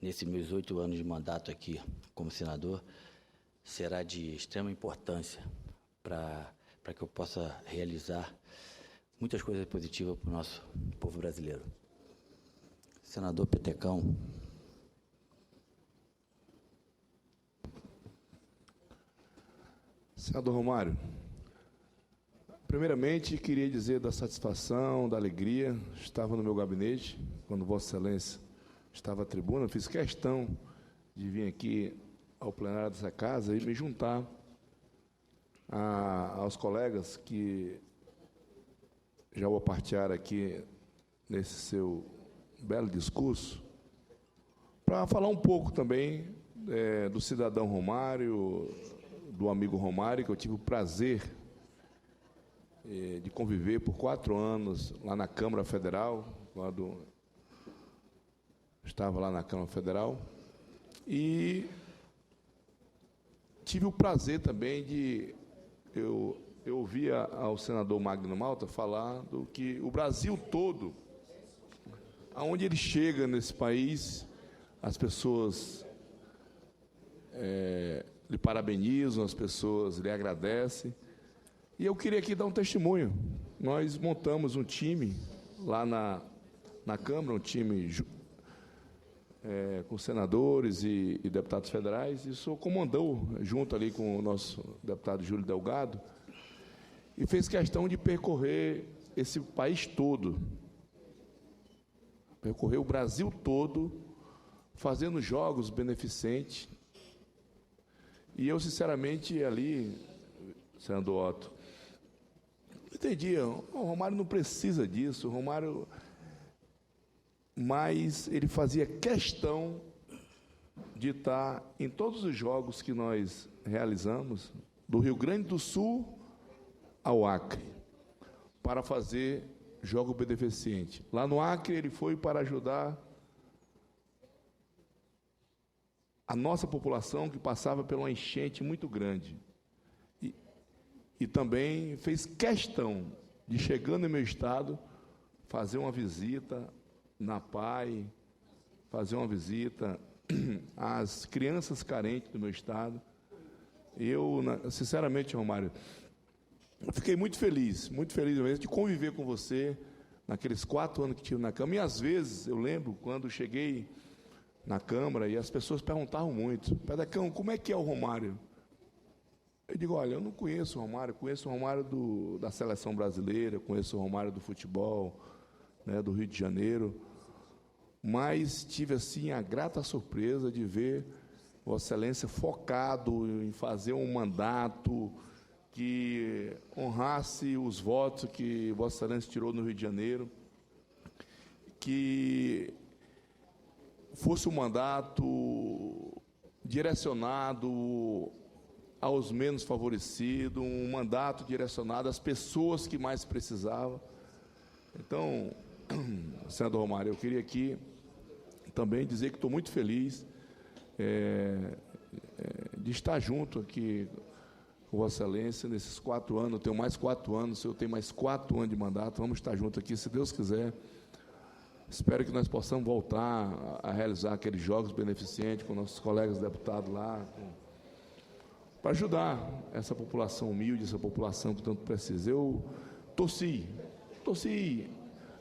A: nesses meus 8 anos de mandato aqui como senador será de extrema importância para que eu possa realizar muitas coisas positivas para o nosso povo brasileiro. Senador Petecão.
F: Senador Romário, primeiramente queria dizer da satisfação, da alegria. Estava no meu gabinete quando Vossa Excelência estava à tribuna, fiz questão de vir aqui ao plenário dessa casa e me juntar aos colegas que já vou partilhar aqui nesse seu belo discurso, para falar um pouco também do cidadão Romário, do amigo Romário, que eu tive o prazer de conviver por 4 anos lá na Câmara Federal, quando estava lá na Câmara Federal, e tive o prazer também de eu ouvia ao senador Magno Malta falar do que o Brasil todo aonde ele chega nesse país, as pessoas lhe parabenizam, as pessoas lhe agradecem. E eu queria aqui dar um testemunho. Nós montamos um time lá na Câmara, um time com senadores e deputados federais, e o senhor comandou, junto ali com o nosso deputado Júlio Delgado, e fez questão de percorrer esse país todo, percorrer o Brasil todo, fazendo jogos beneficentes. E eu, sinceramente, ali, senador Otto, entendia, o Romário não precisa disso, o Romário... Mas ele fazia questão de estar em todos os jogos que nós realizamos, do Rio Grande do Sul ao Acre, para fazer jogo beneficente. Lá no Acre, ele foi para ajudar a nossa população, que passava por uma enchente muito grande. E também fez questão de, chegando no meu estado, fazer uma visita na PAI, fazer uma visita às crianças carentes do meu estado. Eu, sinceramente, Romário, eu fiquei muito feliz mesmo de conviver com você naqueles 4 anos que tive na Câmara. E, às vezes, eu lembro, quando cheguei na Câmara, e as pessoas perguntavam muito: Pedecão, como é que é o Romário? Eu digo: olha, eu não conheço o Romário, conheço o Romário da seleção brasileira, conheço o Romário do futebol, né, do Rio de Janeiro, mas tive, assim, a grata surpresa de ver Vossa Excelência focado em fazer um mandato que honrasse os votos que Vossa Excelência tirou no Rio de Janeiro, que fosse um mandato direcionado aos menos favorecidos, um mandato direcionado às pessoas que mais precisavam. Então, senador Romário, eu queria aqui também dizer que estou muito feliz de estar junto aqui com Vossa Excelência nesses 4 anos. Eu tenho mais 4 anos, eu tenho mais 4 anos de mandato, vamos estar juntos aqui, se Deus quiser. Espero que nós possamos voltar a realizar aqueles jogos beneficentes com nossos colegas deputados lá, para ajudar essa população humilde, essa população que tanto precisa. Eu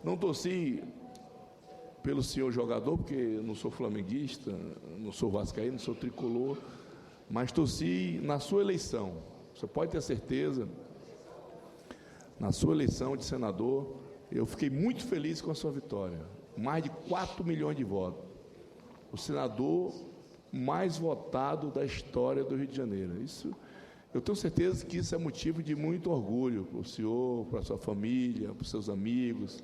F: não torci pelo senhor jogador, porque não sou flamenguista, não sou vascaíno, não sou tricolor, mas torci na sua eleição. Você pode ter certeza, na sua eleição de senador, eu fiquei muito feliz com a sua vitória. Mais de 4 milhões de votos. O senador mais votado da história do Rio de Janeiro. Isso, eu tenho certeza que isso é motivo de muito orgulho para o senhor, para a sua família, para os seus amigos,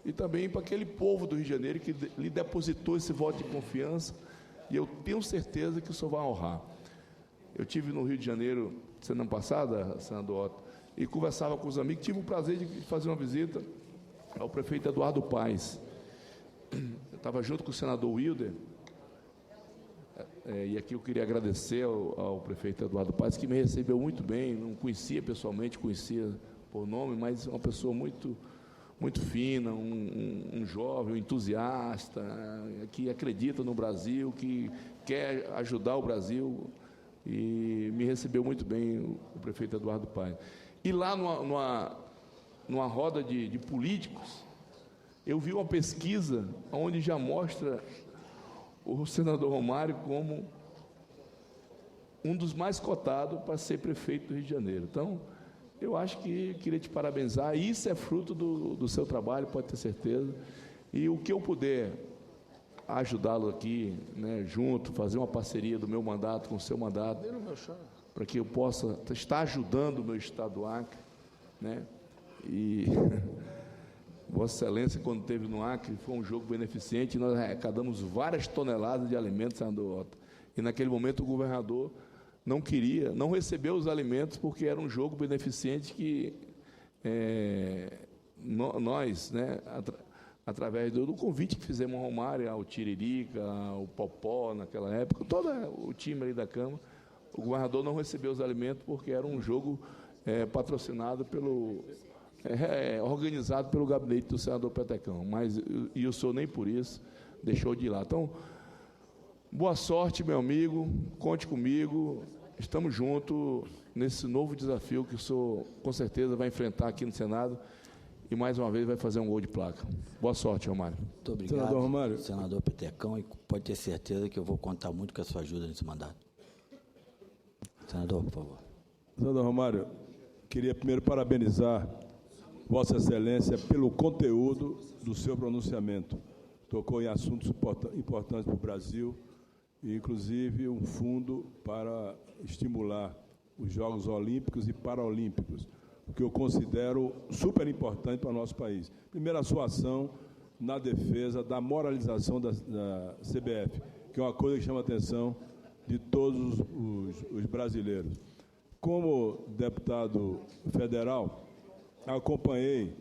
F: e também para aquele povo do Rio de Janeiro que lhe depositou esse voto de confiança, e eu tenho certeza que o senhor vai honrar. Eu tive no Rio de Janeiro, semana passada, senador Otto, e conversava com os amigos, tive o prazer de fazer uma visita ao prefeito Eduardo Paes. Eu estava junto com o senador Wilder, e aqui eu queria agradecer ao prefeito Eduardo Paes, que me recebeu muito bem, não conhecia pessoalmente, conhecia por nome, mas uma pessoa muito, muito fina, um jovem, um entusiasta, que acredita no Brasil, que quer ajudar o Brasil, e me recebeu muito bem o prefeito Eduardo Paes. E lá numa roda de políticos, eu vi uma pesquisa onde já mostra o senador Romário como um dos mais cotados para ser prefeito do Rio de Janeiro. Então, eu acho que queria te parabenizar. Isso é fruto do seu trabalho, pode ter certeza. E o que eu puder ajudá-lo aqui, né, junto, fazer uma parceria do meu mandato com o seu mandato, para que eu possa estar ajudando o meu estado do Acre, né? E Vossa Excelência, quando esteve no Acre, foi um jogo beneficente, e nós arrecadamos várias toneladas de alimentos, senador Otto. E naquele momento o governador não recebeu os alimentos, porque era um jogo beneficente que nós, né, através do convite que fizemos ao Romário, ao Tiririca, ao Popó, naquela época, todo o time ali da Câmara, o governador não recebeu os alimentos, porque era um jogo patrocinado organizado pelo gabinete do senador Petecão, mas e o senhor nem por isso deixou de ir lá. Então, boa sorte, meu amigo, conte comigo, estamos juntos nesse novo desafio que o senhor, com certeza, vai enfrentar aqui no Senado e, mais uma vez, vai fazer um gol de placa. Boa sorte, Romário.
A: Muito obrigado,
F: Senador Romário.
A: senador Petecão, e pode ter certeza que eu vou contar muito com a sua ajuda nesse mandato. Senador, por favor.
I: Senador Romário, queria primeiro parabenizar Vossa Excelência pelo conteúdo do seu pronunciamento. Tocou em assuntos importantes para o Brasil, e inclusive um fundo para estimular os Jogos Olímpicos e Paralímpicos, o que eu considero super importante para o nosso país. Primeiro, a sua ação na defesa da moralização da CBF, que é uma coisa que chama a atenção de todos os brasileiros. Como deputado federal, acompanhei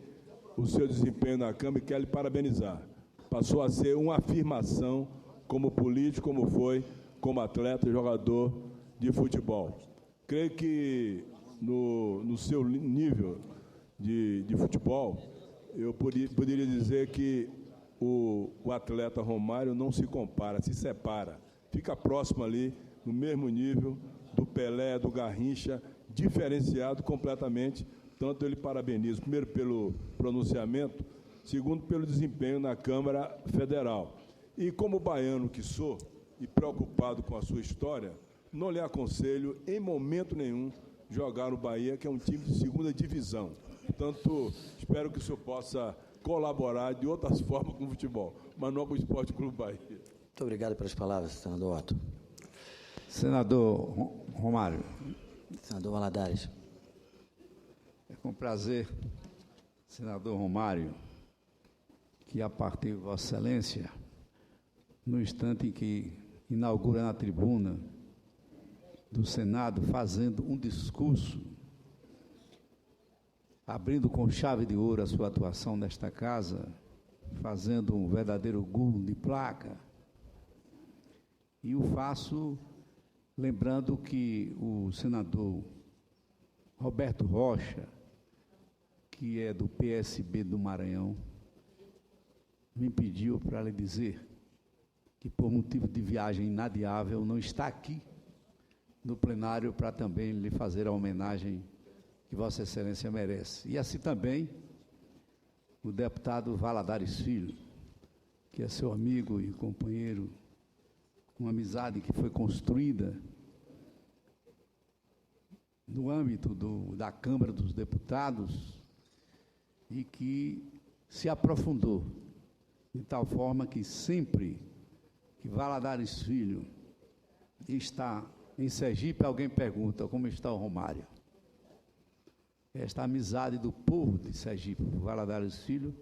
I: o seu desempenho na Câmara e quero lhe parabenizar. Passou a ser uma afirmação como político, como foi como atleta e jogador de futebol. Creio que no seu nível de futebol, eu poderia dizer que o atleta Romário não se compara, se separa. Fica próximo ali, no mesmo nível do Pelé, do Garrincha, diferenciado completamente. Tanto eu lhe parabenizo, primeiro pelo pronunciamento, segundo pelo desempenho na Câmara Federal. E como baiano que sou, e preocupado com a sua história, não lhe aconselho, em momento nenhum, jogar no Bahia, que é um time de segunda divisão. Portanto, espero que o senhor possa colaborar de outras formas com o futebol, mas não com o Esporte Clube Bahia.
A: Muito obrigado pelas palavras, senador Otto.
C: Senador Romário,
A: Senador Valadares.
C: é com prazer, senador Romário, que a partir de Vossa Excelência, no instante em que inaugura na tribuna do Senado, fazendo um discurso, abrindo com chave de ouro a sua atuação nesta casa, fazendo um verdadeiro gol de placa, e o faço lembrando que o senador Roberto Rocha, que é do PSB do Maranhão, me pediu para lhe dizer que, por motivo de viagem inadiável, não está aqui no plenário para também lhe fazer a homenagem que Vossa Excelência merece. E assim também o deputado Valadares Filho, que é seu amigo e companheiro, uma amizade que foi construída no âmbito da Câmara dos Deputados e que se aprofundou de tal forma que sempre que Valadares Filho está em Sergipe, alguém pergunta como está o Romário. Esta amizade do povo de Sergipe por Valadares Filho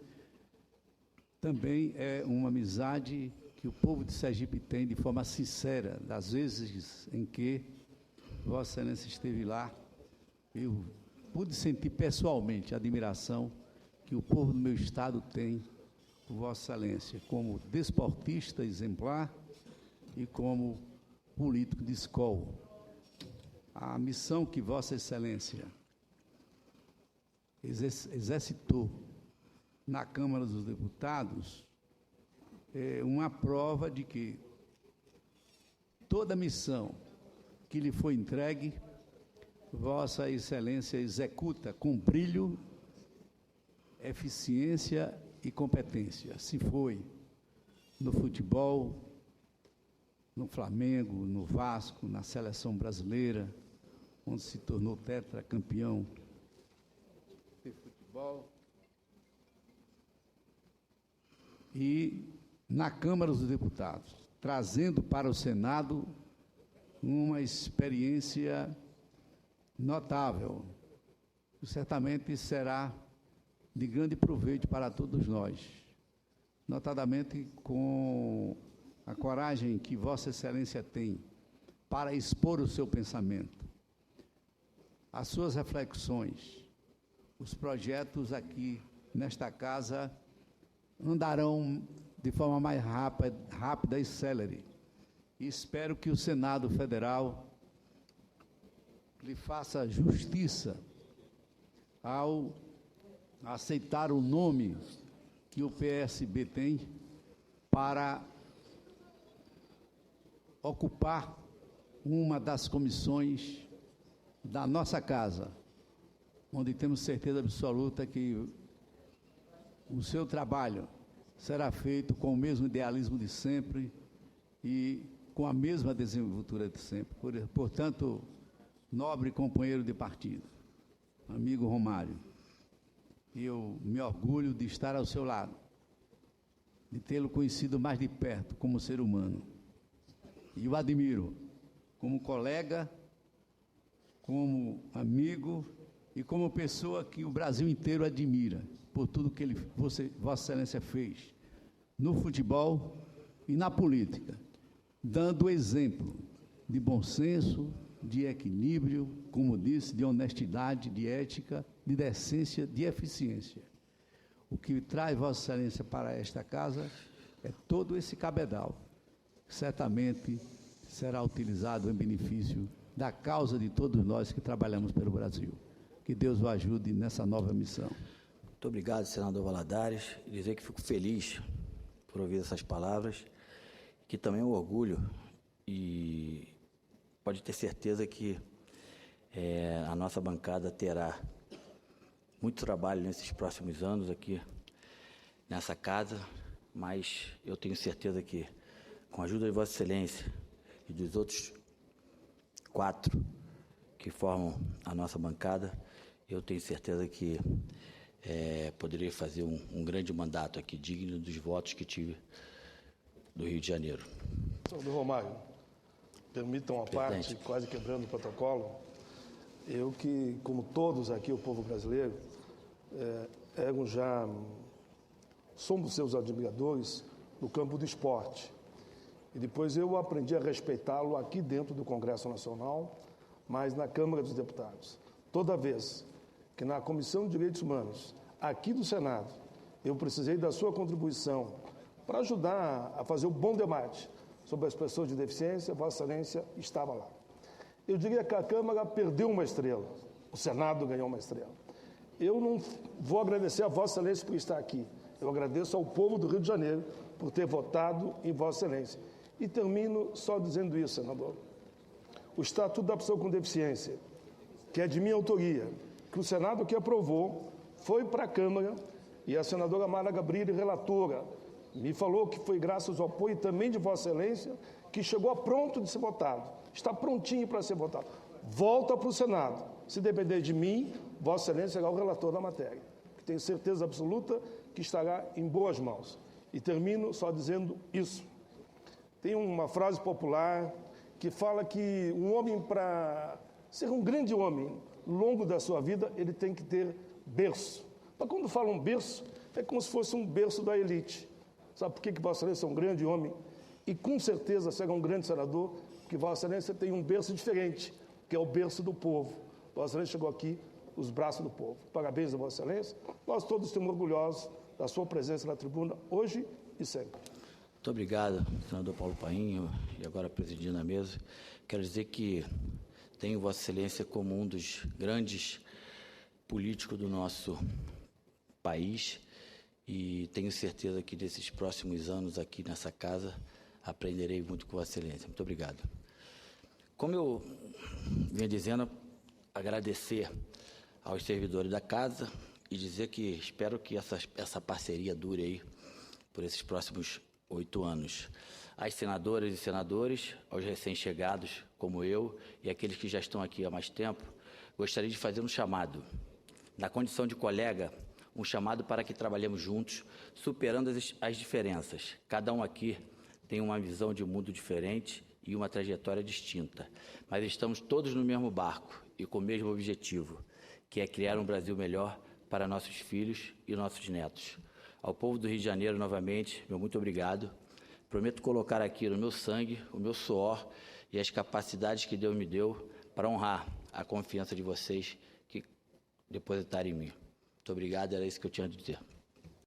C: também é uma amizade que o povo de Sergipe tem de forma sincera. Das vezes em que Vossa Excelência esteve lá, eu pude sentir pessoalmente a admiração que o povo do meu estado tem por Vossa Excelência, como desportista exemplar e como político de escola. A missão que Vossa Excelência exercitou na Câmara dos Deputados é uma prova de que toda missão que lhe foi entregue, Vossa Excelência executa com brilho, eficiência e competência. Se foi no futebol, no Flamengo, no Vasco, na seleção brasileira, onde se tornou tetracampeão de futebol, e na Câmara dos Deputados, trazendo para o Senado uma experiência notável, que certamente será de grande proveito para todos nós, notadamente com a coragem que Vossa Excelência tem para expor o seu pensamento, as suas reflexões. Os projetos aqui nesta casa andarão de forma mais rápida e célere. E espero que o Senado Federal lhe faça justiça ao aceitar o nome que o PSB tem para ocupar uma das comissões da nossa casa, onde temos certeza absoluta que o seu trabalho será feito com o mesmo idealismo de sempre e com a mesma desenvoltura de sempre. Portanto, nobre companheiro de partido, amigo Romário, eu me orgulho de estar ao seu lado, de tê-lo conhecido mais de perto como ser humano. E o admiro como colega, como amigo e como pessoa que o Brasil inteiro admira por tudo que Vossa Excelência fez no futebol e na política, dando exemplo de bom senso, de equilíbrio, como disse, de honestidade, de ética, de decência, de eficiência. O que traz Vossa Excelência para esta casa é todo esse cabedal, que certamente será utilizado em benefício da causa de todos nós que trabalhamos pelo Brasil. Que Deus o ajude nessa nova missão.
A: Muito obrigado, senador Valadares. Dizer que fico feliz por ouvir essas palavras, que também é um orgulho e pode ter certeza que a nossa bancada terá muito trabalho nesses próximos anos aqui nessa casa, mas eu tenho certeza que, com a ajuda de Vossa Excelência e dos outros 4 que formam a nossa bancada, eu tenho certeza que poderei fazer um grande mandato aqui, digno dos votos que tive do Rio de Janeiro.
J: Senador Romário, permitam uma parte, quase quebrando o protocolo, eu que, como todos aqui, o povo brasileiro, somos seus admiradores no campo do esporte. E depois eu aprendi a respeitá-lo aqui dentro do Congresso Nacional, mas na Câmara dos Deputados. Toda vez que na Comissão de Direitos Humanos, aqui do Senado, eu precisei da sua contribuição para ajudar a fazer um bom debate sobre as pessoas de deficiência, Vossa Excelência estava lá. Eu diria que a Câmara perdeu uma estrela, o Senado ganhou uma estrela. Eu não vou agradecer a Vossa Excelência por estar aqui, eu agradeço ao povo do Rio de Janeiro por ter votado em Vossa Excelência. E termino só dizendo isso, senador. O Estatuto da Pessoa com Deficiência, que é de minha autoria, que o Senado que aprovou, foi para a Câmara e a senadora Mara Gabrilli, relatora, me falou que foi graças ao apoio também de Vossa Excelência que chegou a pronto de ser votado. Está prontinho para ser votado. Volta para o Senado. Se depender de mim, Vossa Excelência será o relator da matéria. Tenho certeza absoluta que estará em boas mãos. E termino só dizendo isso. Tem uma frase popular que fala que um homem, para ser um grande homem, ao longo da sua vida, ele tem que ter berço. Mas quando fala um berço, é como se fosse um berço da elite. Sabe por que Vossa Excelência é um grande homem? E com certeza será um grande senador, porque Vossa Excelência tem um berço diferente, que é o berço do povo. Vossa Excelência chegou aqui, os braços do povo. Parabéns a Vossa Excelência. Nós todos estamos orgulhosos da sua presença na tribuna, hoje e sempre.
A: Muito obrigado, senador Paulo Paim, e agora presidindo a mesa. Quero dizer que tenho Vossa Excelência como um dos grandes políticos do nosso país e tenho certeza que nesses próximos anos aqui nessa casa aprenderei muito com Vossa Excelência. Muito obrigado. Como eu vinha dizendo, agradecer aos servidores da casa e dizer que espero que essa parceria dure aí por esses próximos 8 anos. Às senadoras e senadores, aos recém-chegados, como eu, e aqueles que já estão aqui há mais tempo, gostaria de fazer um chamado. Na condição de colega, um chamado para que trabalhemos juntos, superando as diferenças. Cada um aqui tem uma visão de mundo diferente e uma trajetória distinta, mas estamos todos no mesmo barco e com o mesmo objetivo, que é criar um Brasil melhor para nossos filhos e nossos netos. Ao povo do Rio de Janeiro, novamente, meu muito obrigado. Prometo colocar aqui no meu sangue, o meu suor e as capacidades que Deus me deu para honrar a confiança de vocês que depositaram em mim. Muito obrigado, era isso que eu tinha a dizer.